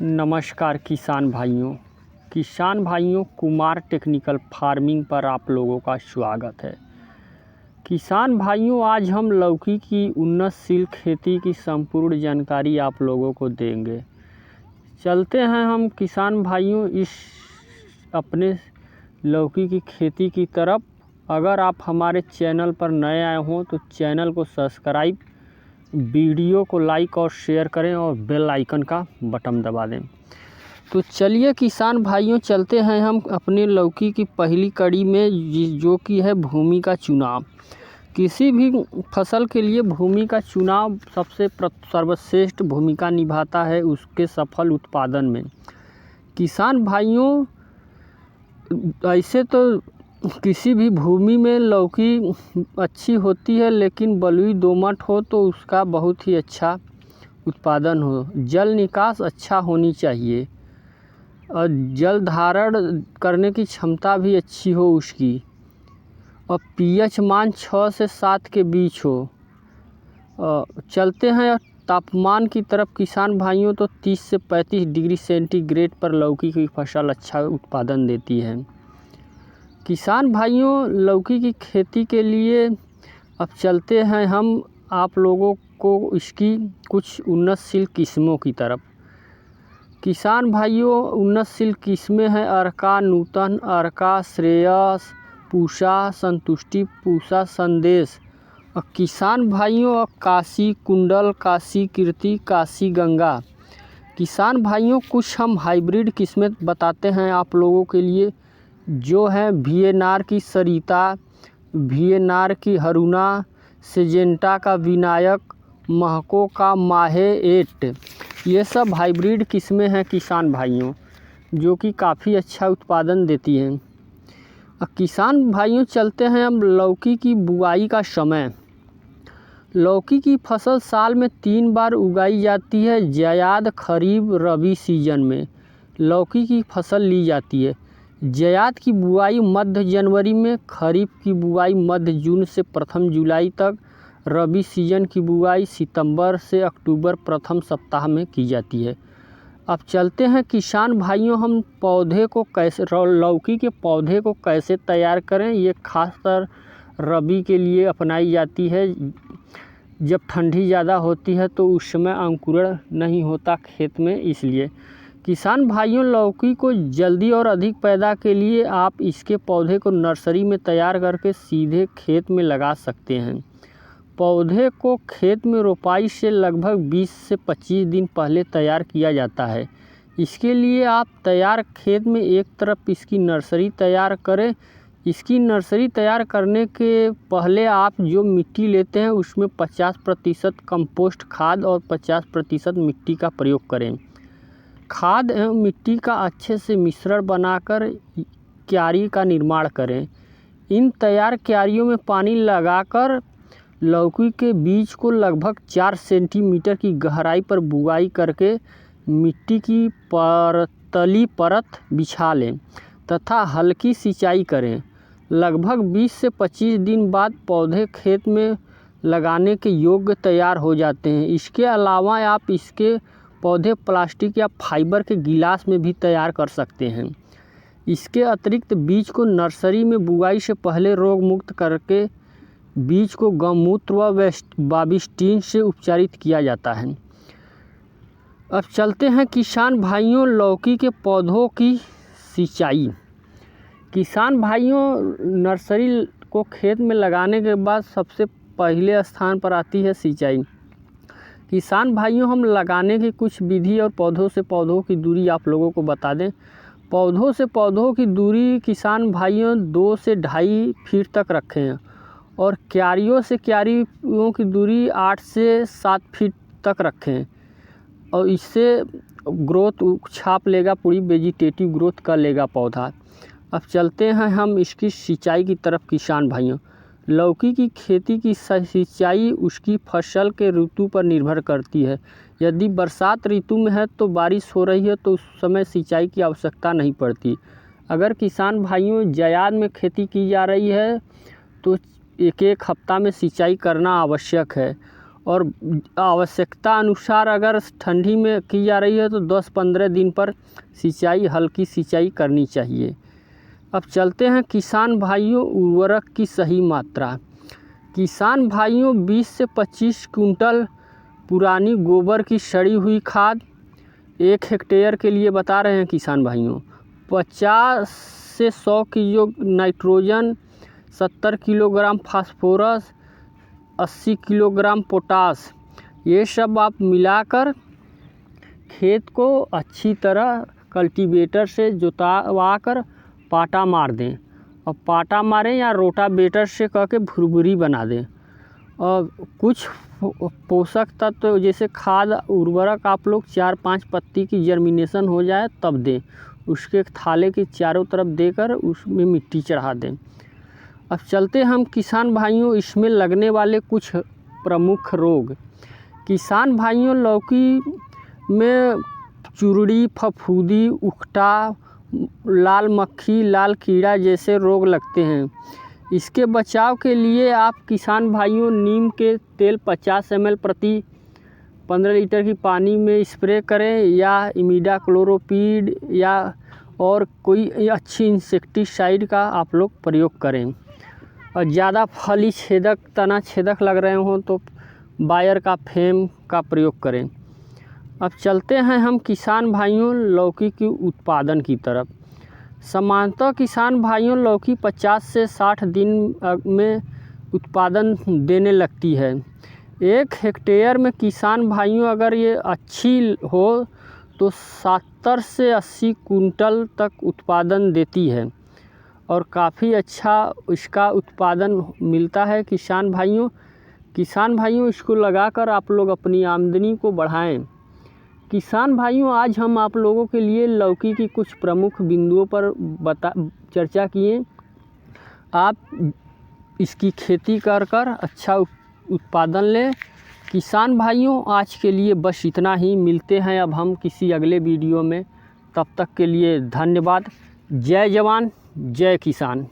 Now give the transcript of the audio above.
नमस्कार किसान भाइयों कुमार टेक्निकल फार्मिंग पर आप लोगों का स्वागत है। किसान भाइयों, आज हम लौकी की उन्नतशील खेती की संपूर्ण जानकारी आप लोगों को देंगे। चलते हैं हम किसान भाइयों इस अपने लौकी की खेती की तरफ। अगर आप हमारे चैनल पर नए आए हों तो चैनल को सब्सक्राइब, वीडियो को लाइक और शेयर करें और बेल आइकन का बटन दबा दें। तो चलिए किसान भाइयों, चलते हैं हम अपने लौकी की पहली कड़ी में, जो कि है भूमि का चुनाव। किसी भी फसल के लिए भूमि का चुनाव सबसे सर्वश्रेष्ठ भूमिका निभाता है उसके सफल उत्पादन में। किसान भाइयों, ऐसे तो किसी भी भूमि में लौकी अच्छी होती है, लेकिन बलुई दोमट हो तो उसका बहुत ही अच्छा उत्पादन हो। जल निकास अच्छा होनी चाहिए और जल धारण करने की क्षमता भी अच्छी हो उसकी, और पीएच मान 6 से 7 के बीच हो। चलते हैं तापमान की तरफ किसान भाइयों, तो 30 से 35 डिग्री सेंटीग्रेड पर लौकी की फसल अच्छा उत्पादन देती है। किसान भाइयों, लौकी की खेती के लिए अब चलते हैं हम आप लोगों को इसकी कुछ उन्नतशील किस्मों की तरफ। किसान भाइयों, उन्नतशील किस्में हैं अर्का नूतन, अर्का श्रेयस, पूषा संतुष्टि, पूषा संदेश। और किसान भाइयों, काशी कुंडल, काशी कीर्ति, काशी गंगा। किसान भाइयों, कुछ हम हाइब्रिड किस्में बताते हैं आप लोगों के लिए, जो है वीएनआर की सरिता, वीएनआर की हरुणा, सिजेंटा का विनायक, महको का माहे 8। ये सब हाइब्रिड किस्में हैं किसान भाइयों, जो कि काफ़ी अच्छा उत्पादन देती हैं। किसान भाइयों, चलते हैं अब लौकी की बुआई का समय। लौकी की फसल साल में 3 बार उगाई जाती है। जायद, खरीफ, रबी सीजन में लौकी की फसल ली जाती है। जायद की बुआई मध्य जनवरी में, खरीफ की बुआई मध्य जून से प्रथम जुलाई तक, रबी सीजन की बुआई सितंबर से अक्टूबर प्रथम सप्ताह में की जाती है। अब चलते हैं किसान भाइयों, हम पौधे को कैसे, लौकी के पौधे को कैसे तैयार करें। ये खासकर रबी के लिए अपनाई जाती है। जब ठंडी ज़्यादा होती है तो उस समय अंकुरण नहीं होता खेत में, इसलिए किसान भाइयों लौकी को जल्दी और अधिक पैदा के लिए आप इसके पौधे को नर्सरी में तैयार करके सीधे खेत में लगा सकते हैं। पौधे को खेत में रोपाई से लगभग 20 से 25 दिन पहले तैयार किया जाता है। इसके लिए आप तैयार खेत में एक तरफ इसकी नर्सरी तैयार करें। इसकी नर्सरी तैयार करने के पहले आप जो मिट्टी लेते हैं उसमें 50% कंपोस्ट खाद और 50% मिट्टी का प्रयोग करें। खाद एवं मिट्टी का अच्छे से मिश्रण बनाकर क्यारी का निर्माण करें। इन तैयार क्यारियों में पानी लगाकर लौकी के बीज को लगभग 4 सेंटीमीटर की गहराई पर बुआई करके मिट्टी की पतली परत बिछा लें तथा हल्की सिंचाई करें। लगभग 20 से 25 दिन बाद पौधे खेत में लगाने के योग्य तैयार हो जाते हैं। इसके अलावा आप इसके पौधे प्लास्टिक या फाइबर के गिलास में भी तैयार कर सकते हैं। इसके अतिरिक्त बीज को नर्सरी में बुआई से पहले रोग मुक्त करके बीज को गौमूत्र व बाविस्टिन से उपचारित किया जाता है। अब चलते हैं किसान भाइयों लौकी के पौधों की सिंचाई। किसान भाइयों, नर्सरी को खेत में लगाने के बाद सबसे पहले स्थान पर आती है सिंचाई। किसान भाइयों, हम लगाने की कुछ विधि और पौधों से पौधों की दूरी आप लोगों को बता दें। पौधों से पौधों की दूरी किसान भाइयों 2 से 2.5 फीट तक रखें, और क्यारियों से क्यारियों की दूरी 8 से 7 फीट तक रखें, और इससे ग्रोथ छाप लेगा, पूरी वेजिटेटिव ग्रोथ कर लेगा पौधा। अब चलते हैं हम इसकी सिंचाई की तरफ। किसान भाइयों, लौकी की खेती की सिंचाई उसकी फसल के ऋतु पर निर्भर करती है। यदि बरसात ऋतु में है तो बारिश हो रही है तो उस समय सिंचाई की आवश्यकता नहीं पड़ती। अगर किसान भाइयों जायद में खेती की जा रही है तो 1-1 हफ्ता में सिंचाई करना आवश्यक है। और आवश्यकता अनुसार अगर ठंडी में की जा रही है तो 10-15 दिन पर सिंचाई, हल्की सिंचाई करनी चाहिए। अब चलते हैं किसान भाइयों उर्वरक की सही मात्रा। किसान भाइयों 20 से 25 कुंटल पुरानी गोबर की सड़ी हुई खाद 1 हेक्टेयर के लिए बता रहे हैं किसान भाइयों। 50 से 100 kilo nitrogen, 70 kilogram phosphorus, 80 kilogram potash, ये सब आप मिलाकर खेत को अच्छी तरह कल्टीवेटर से जुतवा कर पाटा मार दें। और पाटा मारें या रोटावेटर से करके भुरभुरी बना दें। और कुछ पोषक तत्व जैसे खाद उर्वरक आप लोग 4-5 पत्ती की जर्मिनेशन हो जाए तब दें। उसके थाले के चारों तरफ देकर उसमें मिट्टी चढ़ा दें। अब चलते हम किसान भाइयों इसमें लगने वाले कुछ प्रमुख रोग। किसान भाइयों लौकी में चुरड़ी, फफूंदी, उकठा, लाल मक्खी, लाल कीड़ा जैसे रोग लगते हैं। इसके बचाव के लिए आप किसान भाइयों नीम के तेल 50 ml प्रति 15 लीटर की पानी में स्प्रे करें या इमिडाक्लोरोपीड या और कोई अच्छी इंसेक्टिसाइड का आप लोग प्रयोग करें। और ज़्यादा फली छेदक, तना छेदक लग रहे हों तो बायर का फेम का प्रयोग करें। अब चलते हैं हम किसान भाइयों लौकी की उत्पादन की तरफ। सामान्यतः किसान भाइयों लौकी 50 से 60 दिन में उत्पादन देने लगती है। 1 हेक्टेयर में किसान भाइयों अगर ये अच्छी हो तो 70 से 80 कुंटल तक उत्पादन देती है और काफ़ी अच्छा इसका उत्पादन मिलता है। किसान भाइयों इसको लगाकर आप लोग अपनी आमदनी को बढ़ाएं। किसान भाइयों आज हम आप लोगों के लिए लौकी की कुछ प्रमुख बिंदुओं पर चर्चा किए। आप इसकी खेती कर अच्छा उत्पादन लें। किसान भाइयों आज के लिए बस इतना ही। मिलते हैं अब हम किसी अगले वीडियो में। तब तक के लिए धन्यवाद। जय जवान, जय किसान।